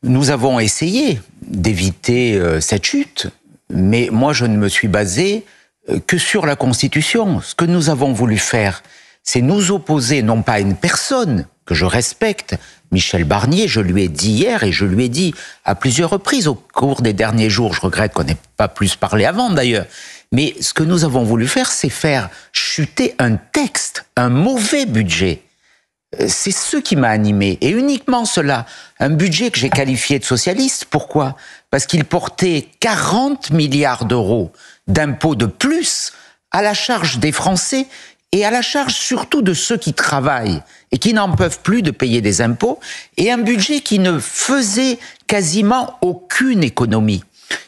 Nous avons essayé d'éviter cette chute, mais moi je ne me suis basé que sur la Constitution. Ce que nous avons voulu faire, c'est nous opposer non pas à une personne que je respecte, Michel Barnier, je lui ai dit hier et je lui ai dit à plusieurs reprises au cours des derniers jours, je regrette qu'on n'ait pas plus parlé avant d'ailleurs, mais ce que nous avons voulu faire, c'est faire chuter un texte, un mauvais budget. C'est ce qui m'a animé, et uniquement cela. Un budget que j'ai qualifié de socialiste, pourquoi ? Parce qu'il portait 40 milliards d'euros d'impôts de plus à la charge des Français et à la charge surtout de ceux qui travaillent et qui n'en peuvent plus de payer des impôts, et un budget qui ne faisait quasiment aucune économie,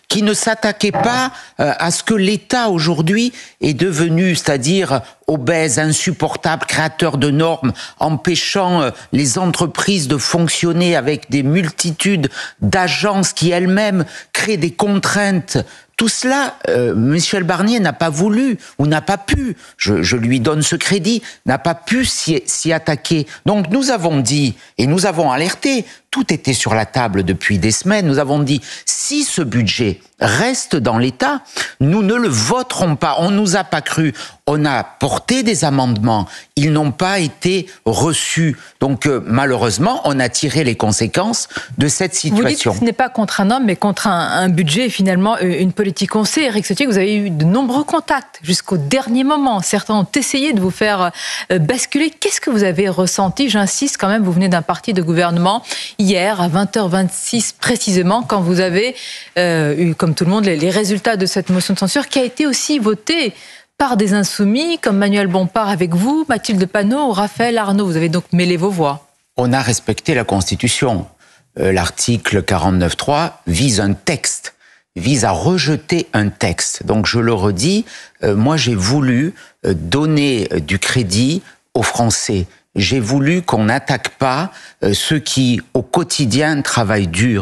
qui ne s'attaquait pas à ce que l'État aujourd'hui est devenu, c'est-à-dire obèse, insupportable, créateur de normes, empêchant les entreprises de fonctionner avec des multitudes d'agences qui elles-mêmes créent des contraintes. Tout cela, Michel Barnier n'a pas voulu ou n'a pas pu, je lui donne ce crédit, n'a pas pu s'y attaquer. Donc nous avons dit, et nous avons alerté, tout était sur la table depuis des semaines, nous avons dit, si ce budget reste dans l'État, nous ne le voterons pas, on ne nous a pas cru, on a porté des amendements, ils n'ont pas été reçus. Donc malheureusement, on a tiré les conséquences de cette situation. Vous dites que ce n'est pas contre un homme, mais contre un budget et finalement une politique. On sait, Éric Ciotti, que vous avez eu de nombreux contacts jusqu'au dernier moment. Certains ont essayé de vous faire basculer. Qu'est-ce que vous avez ressenti ? J'insiste quand même, vous venez d'un parti de gouvernement. Hier, à 20h26 précisément, quand vous avez eu, comme tout le monde, les résultats de cette motion de censure qui a été aussi votée par des insoumis comme Manuel Bompard avec vous, Mathilde Panot ou Raphaël Arnaud. Vous avez donc mêlé vos voix. On a respecté la Constitution. L'article 49.3 vise un texte, vise à rejeter un texte. Donc je le redis, moi j'ai voulu donner du crédit aux Français. J'ai voulu qu'on n'attaque pas ceux qui, au quotidien, travaillent dur.